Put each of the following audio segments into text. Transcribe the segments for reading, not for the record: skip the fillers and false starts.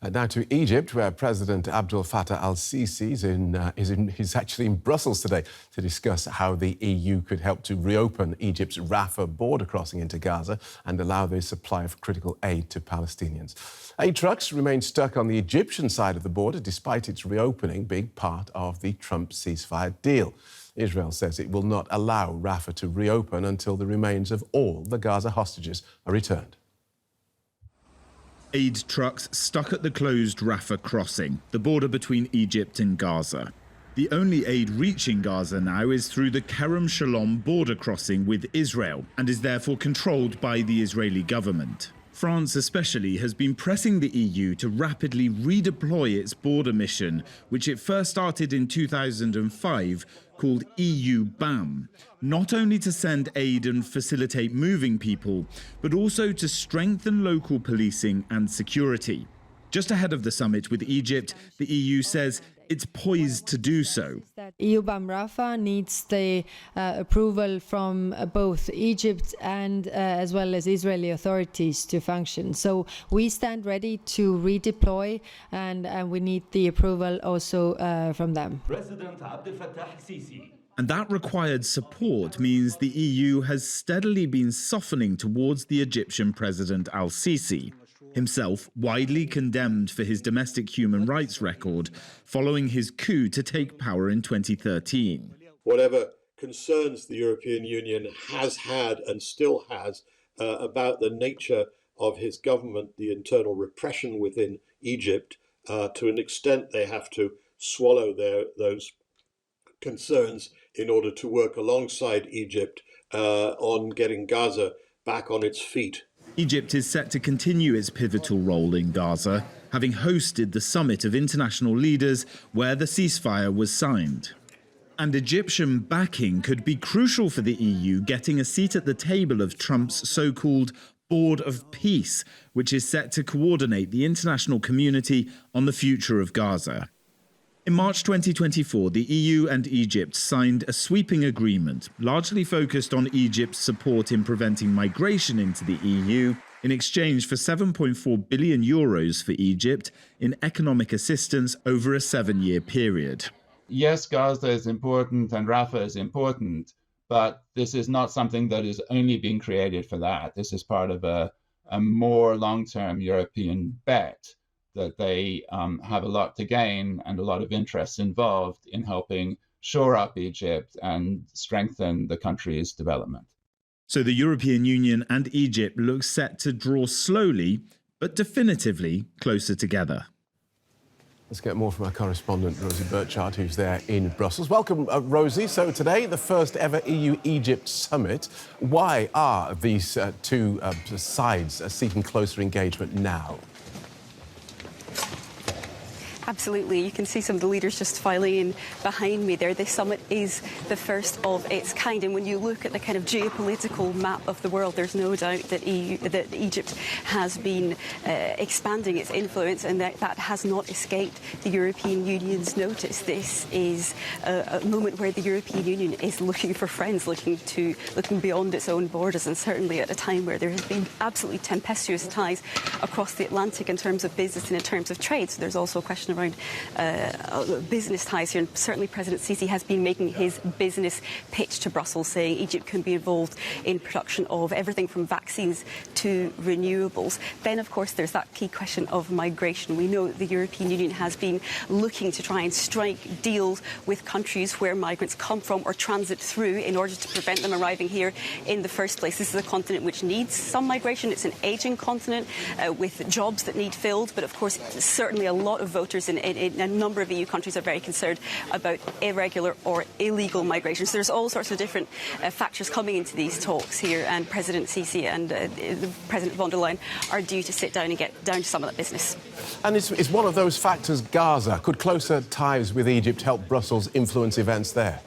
Now to Egypt, where President Abdel-Fattah el-Sissi is actually in Brussels today to discuss how the EU could help to reopen Egypt's Rafah border crossing into Gaza and allow the supply of critical aid to Palestinians. Aid trucks remain stuck on the Egyptian side of the border despite its reopening being part of the Trump ceasefire deal. Israel says it will not allow Rafah to reopen until the remains of all the Gaza hostages are returned. Aid trucks stuck at the closed Rafah crossing, the border between Egypt and Gaza. The only aid reaching Gaza now is through the Kerem Shalom border crossing with Israel and is therefore controlled by the Israeli government. France especially has been pressing the EU to rapidly redeploy its border mission, which it first started in 2005, called EUBAM, not only to send aid and facilitate moving people, but also to strengthen local policing and security. Just ahead of the summit with Egypt, the EU says it's poised to do so. EUBAM Rafah needs the approval from both Egypt and as well as Israeli authorities to function. So we stand ready to redeploy, and we need the approval also from them. President Abdel-Fattah. And that required support means the EU has steadily been softening towards the Egyptian President el-Sissi, himself widely condemned for his domestic human rights record following his coup to take power in 2013. Whatever concerns the European Union has had and still has about the nature of his government, the internal repression within Egypt, to an extent they have to swallow those concerns in order to work alongside Egypt on getting Gaza back on its feet. Egypt is set to continue its pivotal role in Gaza, having hosted the summit of international leaders where the ceasefire was signed. And Egyptian backing could be crucial for the EU getting a seat at the table of Trump's so-called Board of Peace, which is set to coordinate the international community on the future of Gaza. In March 2024, the EU and Egypt signed a sweeping agreement, largely focused on Egypt's support in preventing migration into the EU, in exchange for €7.4 billion for Egypt in economic assistance over a 7-year period. Yes, Gaza is important and Rafah is important, but this is not something that is only being created for that. This is part of a more long-term European bet that they have a lot to gain and a lot of interest involved in helping shore up Egypt and strengthen the country's development. So the European Union and Egypt look set to draw slowly, but definitively closer together. Let's get more from our correspondent, Rosie Birchard, who's there in Brussels. Welcome, Rosie. So today, the first ever EU-Egypt summit. Why are these two sides seeking closer engagement now? Absolutely. You can see some of the leaders just filing in behind me there. This summit is the first of its kind. And when you look at the kind of geopolitical map of the world, there's no doubt that Egypt has been expanding its influence, and that has not escaped the European Union's notice. This is a moment where the European Union is looking for friends, looking beyond its own borders, and certainly at a time where there has been absolutely tempestuous ties across the Atlantic in terms of business and in terms of trade. So there's also a question around business ties here, and certainly President Sisi has been making his business pitch to Brussels, saying Egypt can be involved in production of everything from vaccines to renewables. Then, of course, there's that key question of migration. We know the European Union has been looking to try and strike deals with countries where migrants come from or transit through in order to prevent them arriving here in the first place. This is a continent which needs some migration. It's an ageing continent with jobs that need filled, but of course certainly a lot of voters in a number of EU countries are very concerned about irregular or illegal migration. So there's all sorts of different factors coming into these talks here, and President Sisi and President von der Leyen are due to sit down and get down to some of that business. And is one of those factors Gaza? Could closer ties with Egypt help Brussels influence events there?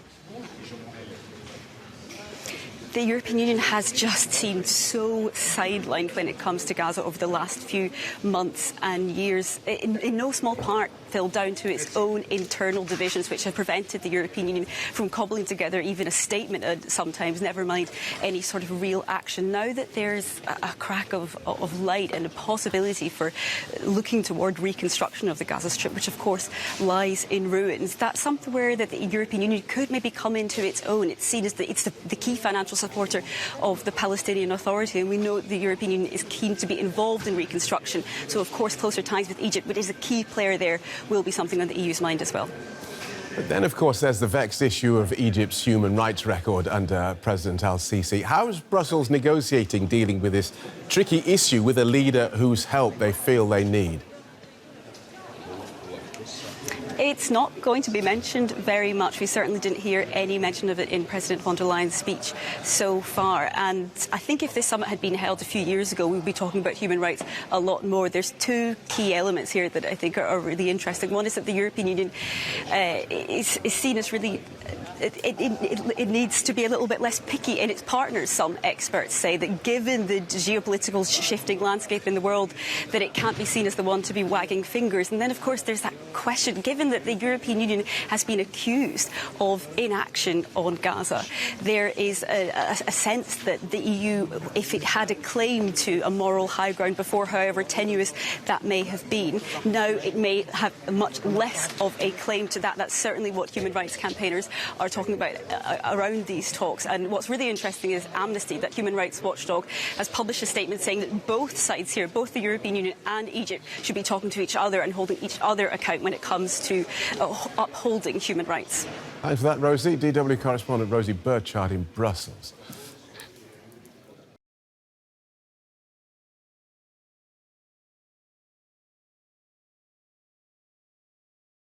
the European Union has just seemed so sidelined when it comes to Gaza over the last few months and years, in no small part, Phil, down to its own internal divisions, which have prevented the European Union from cobbling together even a statement sometimes, never mind any sort of real action. Now that there's a crack of light and a possibility for looking toward reconstruction of the Gaza Strip, which of course lies in ruins, that's something where that the European Union could maybe come into its own. It's seen as the key financial supporter of the Palestinian Authority, and we know the European Union is keen to be involved in reconstruction. So of course closer ties with Egypt, but is a key player there, will be something on the EU's mind as well. But then, of course, there's the vexed issue of Egypt's human rights record under President el-Sissi. How is Brussels negotiating dealing with this tricky issue with a leader whose help they feel they need? It's not going to be mentioned very much. We certainly didn't hear any mention of it in President von der Leyen's speech so far. And I think if this summit had been held a few years ago, we would be talking about human rights a lot more. There's two key elements here that I think are really interesting. One is that the European Union is seen as really... It needs to be a little bit less picky in its partners. Some experts say that given the geopolitical shifting landscape in the world, that it can't be seen as the one to be wagging fingers. And then, of course, there's that question, given that the European Union has been accused of inaction on Gaza, there is a sense that the EU, if it had a claim to a moral high ground before, however tenuous that may have been, now it may have much less of a claim to that. That's certainly what human rights campaigners are talking about around these talks. And what's really interesting is Amnesty, that human rights watchdog, has published a statement saying that both sides here, both the European Union and Egypt, should be talking to each other and holding each other account when it comes to upholding human rights. Thanks for that, Rosie. DW correspondent Rosie Birchard in Brussels.